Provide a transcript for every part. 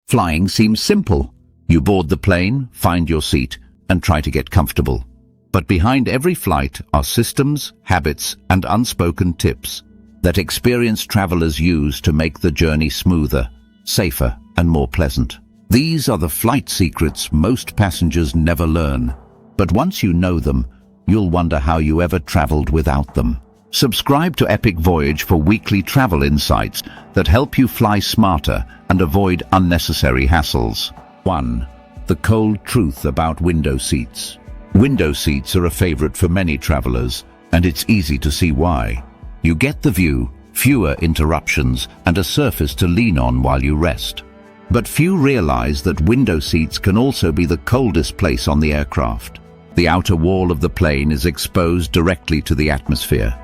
Flying seems simple. You board the plane, find your seat, and try to get comfortable. But behind every flight are systems, habits, and unspoken tips that experienced travelers use to make the journey smoother, safer, and more pleasant. These are the flight secrets most passengers never learn. But once you know them, you'll wonder how you ever traveled without them. Subscribe to Epic Voyage for weekly travel insights that help you fly smarter and avoid unnecessary hassles. 1. The cold truth about window seats. Window seats are a favorite for many travelers, and it's easy to see why. You get the view, fewer interruptions, and a surface to lean on while you rest. But few realize that window seats can also be the coldest place on the aircraft. The outer wall of the plane is exposed directly to the atmosphere,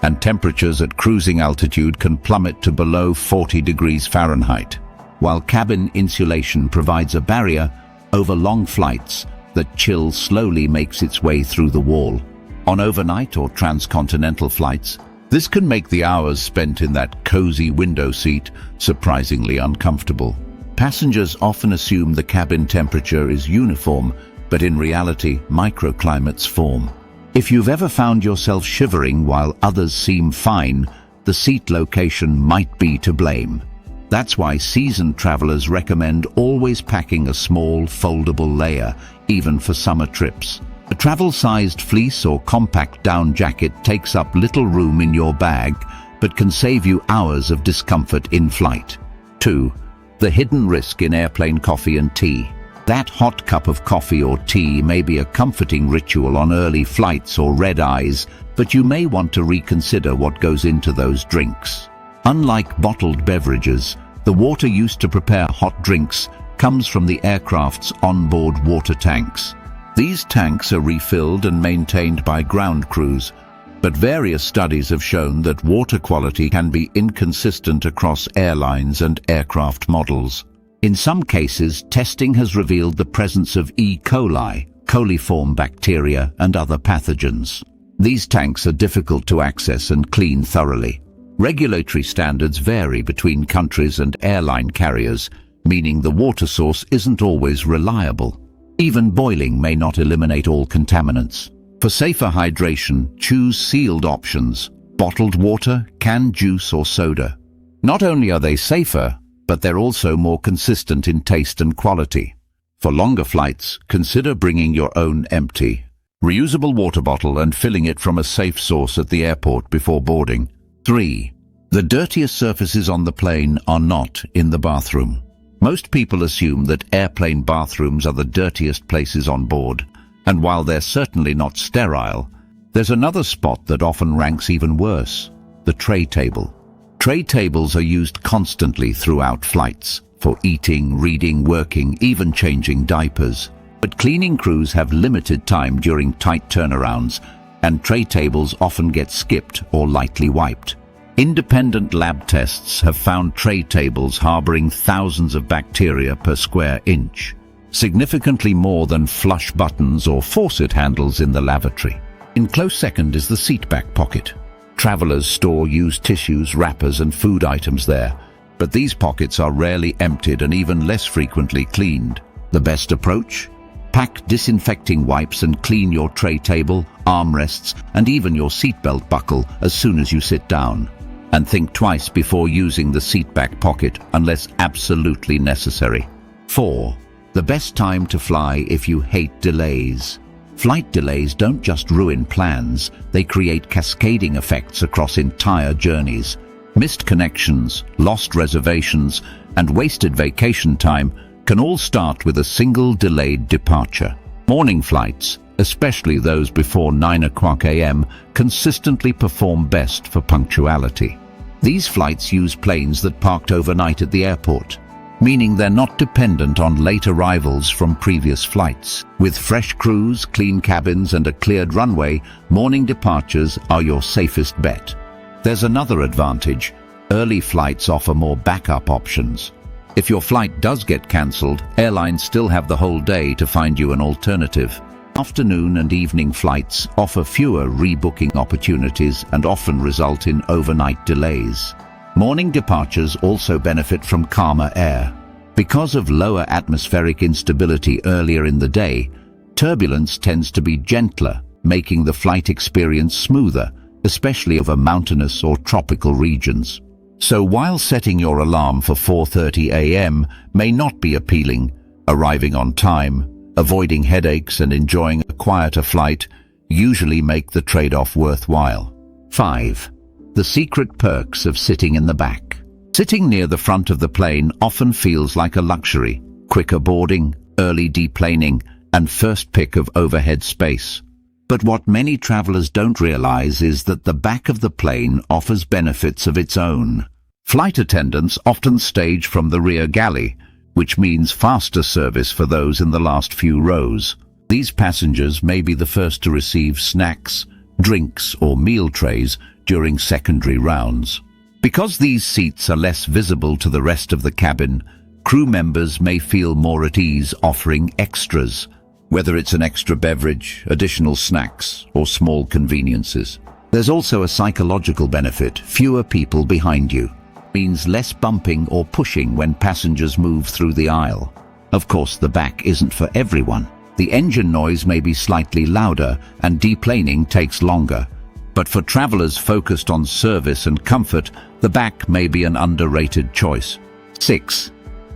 and temperatures at cruising altitude can plummet to below 40 degrees Fahrenheit. While cabin insulation provides a barrier, over long flights, the chill slowly makes its way through the wall. On overnight or transcontinental flights, this can make the hours spent in that cozy window seat surprisingly uncomfortable. Passengers often assume the cabin temperature is uniform, but in reality, microclimates form. If you've ever found yourself shivering while others seem fine, the seat location might be to blame. That's why seasoned travelers recommend always packing a small, foldable layer, even for summer trips. A travel-sized fleece or compact down jacket takes up little room in your bag, but can save you hours of discomfort in flight. 2. The hidden risk in airplane coffee and tea. That hot cup of coffee or tea may be a comforting ritual on early flights or red-eyes, but you may want to reconsider what goes into those drinks. Unlike bottled beverages, the water used to prepare hot drinks comes from the aircraft's onboard water tanks. These tanks are refilled and maintained by ground crews, but various studies have shown that water quality can be inconsistent across airlines and aircraft models. In some cases, testing has revealed the presence of E. coli, coliform bacteria, and other pathogens. These tanks are difficult to access and clean thoroughly. Regulatory standards vary between countries and airline carriers, meaning the water source isn't always reliable. Even boiling may not eliminate all contaminants. For safer hydration, choose sealed options: bottled water, canned juice, or soda. Not only are they safer, but they're also more consistent in taste and quality. For longer flights, consider bringing your own empty, reusable water bottle and filling it from a safe source at the airport before boarding. 3. The dirtiest surfaces on the plane are not in the bathroom. Most people assume that airplane bathrooms are the dirtiest places on board, and while they're certainly not sterile, there's another spot that often ranks even worse: the tray table. Tray tables are used constantly throughout flights, for eating, reading, working, even changing diapers. But cleaning crews have limited time during tight turnarounds, and tray tables often get skipped or lightly wiped. Independent lab tests have found tray tables harboring thousands of bacteria per square inch, significantly more than flush buttons or faucet handles in the lavatory. In close second is the seat back pocket. Travelers store used tissues, wrappers, and food items there, but these pockets are rarely emptied and even less frequently cleaned. The best approach? Pack disinfecting wipes and clean your tray table, armrests, and even your seatbelt buckle as soon as you sit down. And think twice before using the seat back pocket unless absolutely necessary. 4. The best time to fly if you hate delays. Flight delays don't just ruin plans, they create cascading effects across entire journeys. Missed connections, lost reservations, and wasted vacation time can all start with a single delayed departure. Morning flights, especially those before 9 o'clock a.m., consistently perform best for punctuality. These flights use planes that parked overnight at the airport, meaning they're not dependent on late arrivals from previous flights. With fresh crews, clean cabins, and a cleared runway, morning departures are your safest bet. There's another advantage: early flights offer more backup options. If your flight does get cancelled, airlines still have the whole day to find you an alternative. Afternoon and evening flights offer fewer rebooking opportunities and often result in overnight delays. Morning departures also benefit from calmer air. Because of lower atmospheric instability earlier in the day, turbulence tends to be gentler, making the flight experience smoother, especially over mountainous or tropical regions. So while setting your alarm for 4:30 a.m. may not be appealing, arriving on time, avoiding headaches and enjoying a quieter flight usually make the trade-off worthwhile. 5. The secret perks of sitting in the back. Sitting near the front of the plane often feels like a luxury. Quicker boarding, early deplaning, and first pick of overhead space. But what many travelers don't realize is that the back of the plane offers benefits of its own. Flight attendants often stage from the rear galley, which means faster service for those in the last few rows. These passengers may be the first to receive snacks, drinks, or meal trays during secondary rounds. Because these seats are less visible to the rest of the cabin, crew members may feel more at ease offering extras, whether it's an extra beverage, additional snacks, or small conveniences. There's also a psychological benefit. Fewer people behind you means less bumping or pushing when passengers move through the aisle. Of course, the back isn't for everyone. The engine noise may be slightly louder and deplaning takes longer. But for travelers focused on service and comfort, the back may be an underrated choice. 6.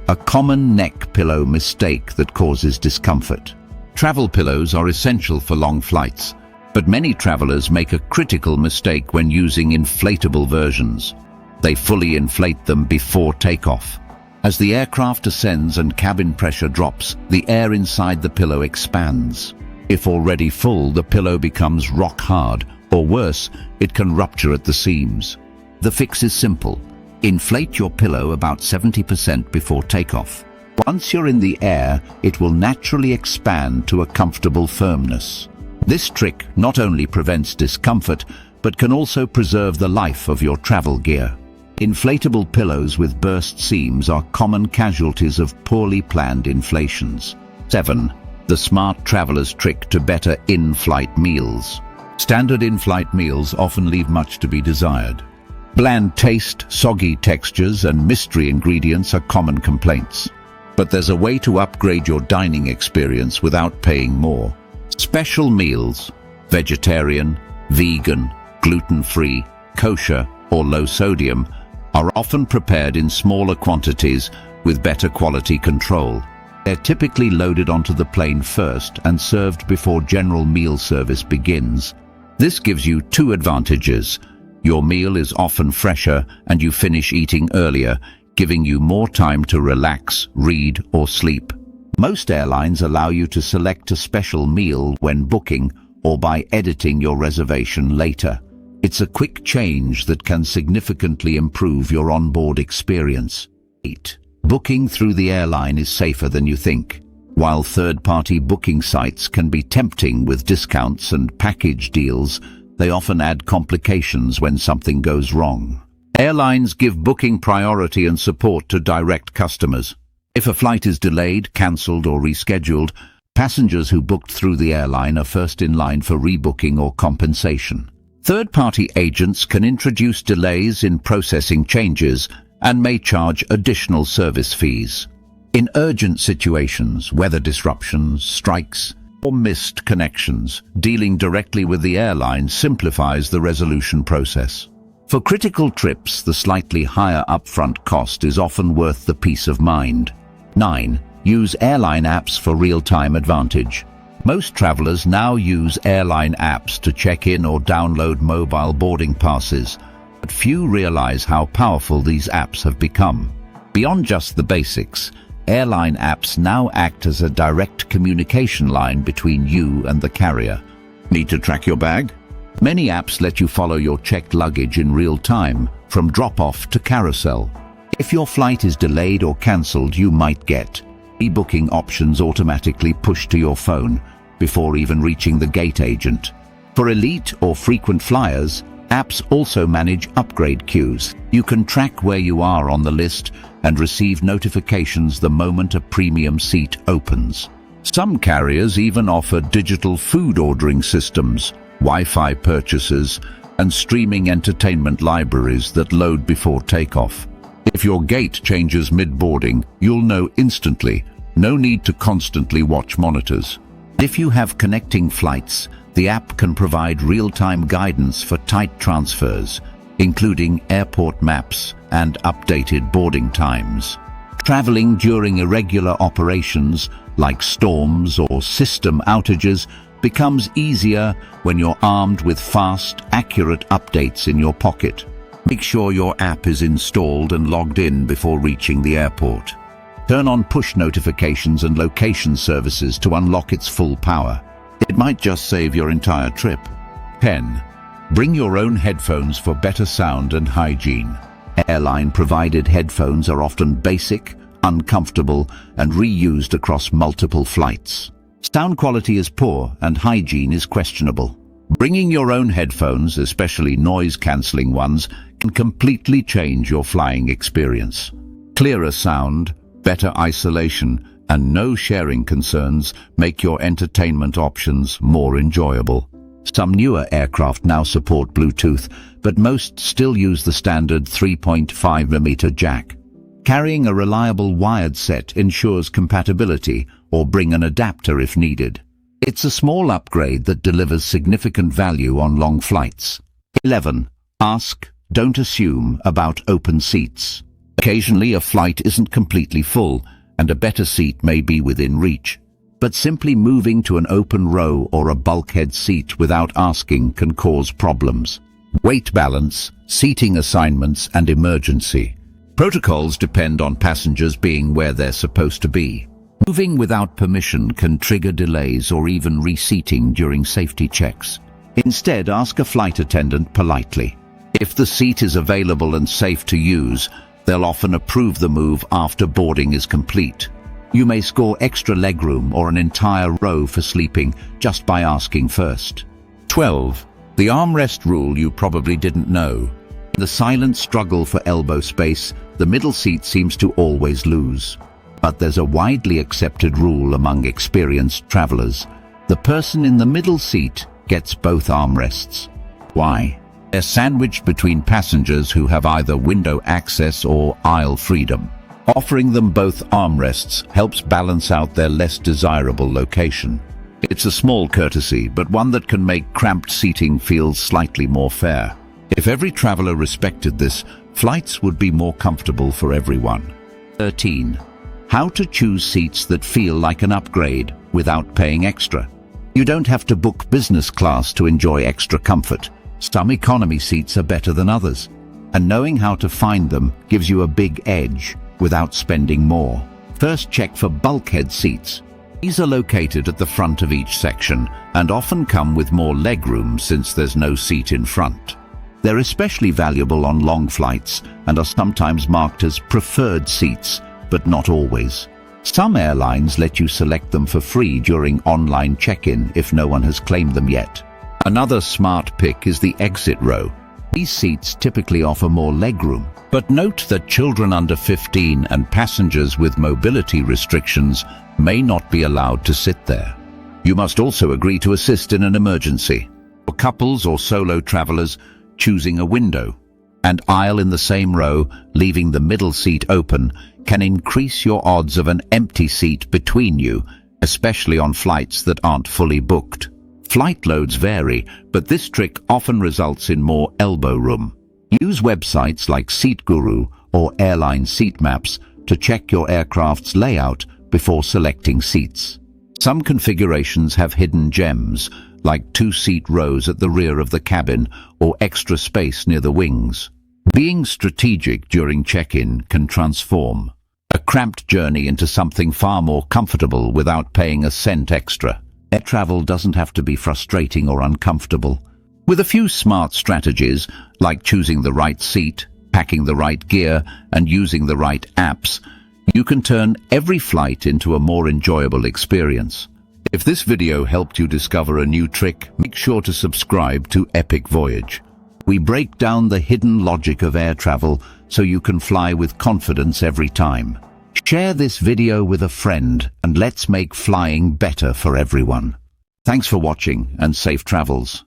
A common neck pillow mistake that causes discomfort. Travel pillows are essential for long flights, but many travelers make a critical mistake when using inflatable versions. They fully inflate them before takeoff. As the aircraft ascends and cabin pressure drops, the air inside the pillow expands. If already full, the pillow becomes rock hard, or worse, it can rupture at the seams. The fix is simple. Inflate your pillow about 70% before takeoff. Once you're in the air, it will naturally expand to a comfortable firmness. This trick not only prevents discomfort, but can also preserve the life of your travel gear. Inflatable pillows with burst seams are common casualties of poorly planned inflations. 7. The smart traveler's trick to better in-flight meals. Standard in-flight meals often leave much to be desired. Bland taste, soggy textures, and mystery ingredients are common complaints. But there's a way to upgrade your dining experience without paying more. Special meals, vegetarian, vegan, gluten-free, kosher, or low sodium, are often prepared in smaller quantities with better quality control. They're typically loaded onto the plane first and served before general meal service begins. This gives you two advantages. Your meal is often fresher and you finish eating earlier, giving you more time to relax, read, or sleep. Most airlines allow you to select a special meal when booking or by editing your reservation later. It's a quick change that can significantly improve your onboard experience. 8. Booking through the airline is safer than you think. While third-party booking sites can be tempting with discounts and package deals, they often add complications when something goes wrong. Airlines give booking priority and support to direct customers. If a flight is delayed, cancelled, or rescheduled, passengers who booked through the airline are first in line for rebooking or compensation. Third-party agents can introduce delays in processing changes and may charge additional service fees. In urgent situations, weather disruptions, strikes, or missed connections, dealing directly with the airline simplifies the resolution process. For critical trips, the slightly higher upfront cost is often worth the peace of mind. 9. Use airline apps for real-time advantage. Most travelers now use airline apps to check in or download mobile boarding passes, but few realize how powerful these apps have become. Beyond just the basics, airline apps now act as a direct communication line between you and the carrier. Need to track your bag? Many apps let you follow your checked luggage in real time, from drop-off to carousel. If your flight is delayed or cancelled, you might get rebooking options automatically pushed to your phone before even reaching the gate agent. For elite or frequent flyers, apps also manage upgrade queues. You can track where you are on the list and receive notifications the moment a premium seat opens. Some carriers even offer digital food ordering systems, Wi-Fi purchases, and streaming entertainment libraries that load before takeoff. If your gate changes mid-boarding, you'll know instantly. No need to constantly watch monitors. If you have connecting flights, the app can provide real-time guidance for tight transfers, including airport maps and updated boarding times. Traveling during irregular operations, like storms or system outages, becomes easier when you're armed with fast, accurate updates in your pocket. Make sure your app is installed and logged in before reaching the airport. Turn on push notifications and location services to unlock its full power. It might just save your entire trip. 10. Bring your own headphones for better sound and hygiene. Airline-provided headphones are often basic, uncomfortable, and reused across multiple flights. Sound quality is poor and hygiene is questionable. Bringing your own headphones, especially noise-cancelling ones, can completely change your flying experience. Clearer sound, better isolation, and no sharing concerns make your entertainment options more enjoyable. Some newer aircraft now support Bluetooth, but most still use the standard 3.5mm jack. Carrying a reliable wired set ensures compatibility, or bring an adapter if needed. It's a small upgrade that delivers significant value on long flights. 11. Ask, don't assume about open seats. Occasionally a flight isn't completely full, and a better seat may be within reach. But simply moving to an open row or a bulkhead seat without asking can cause problems. Weight balance, seating assignments, and emergency. Protocols depend on passengers being where they're supposed to be. Moving without permission can trigger delays or even reseating during safety checks. Instead, ask a flight attendant politely. If the seat is available and safe to use, they'll often approve the move after boarding is complete. You may score extra legroom or an entire row for sleeping just by asking first. 12. The armrest rule you probably didn't know. In the silent struggle for elbow space, the middle seat seems to always lose. But there's a widely accepted rule among experienced travelers. The person in the middle seat gets both armrests. Why? They're sandwiched between passengers who have either window access or aisle freedom. Offering them both armrests helps balance out their less desirable location. It's a small courtesy, but one that can make cramped seating feel slightly more fair. If every traveler respected this, flights would be more comfortable for everyone. 13. How to choose seats that feel like an upgrade without paying extra. You don't have to book business class to enjoy extra comfort. Some economy seats are better than others, and knowing how to find them gives you a big edge without spending more. First, check for bulkhead seats. These are located at the front of each section and often come with more legroom since there's no seat in front. They're especially valuable on long flights and are sometimes marked as preferred seats, but not always. Some airlines let you select them for free during online check-in if no one has claimed them yet. Another smart pick is the exit row. These seats typically offer more legroom, but note that children under 15 and passengers with mobility restrictions may not be allowed to sit there. You must also agree to assist in an emergency. For couples or solo travelers, choosing a window and aisle in the same row, leaving the middle seat open, can increase your odds of an empty seat between you, especially on flights that aren't fully booked. Flight loads vary, but this trick often results in more elbow room. Use websites like Seat Guru or Airline seat maps to check your aircraft's layout before selecting seats. Some configurations have hidden gems, like 2-seat rows at the rear of the cabin or extra space near the wings. Being strategic during check-in can transform a cramped journey into something far more comfortable without paying a cent extra. Air travel doesn't have to be frustrating or uncomfortable. With a few smart strategies, like choosing the right seat, packing the right gear, and using the right apps, you can turn every flight into a more enjoyable experience. If this video helped you discover a new trick, make sure to subscribe to Epic Voyage. We break down the hidden logic of air travel so you can fly with confidence every time. Share this video with a friend and let's make flying better for everyone. Thanks for watching and safe travels.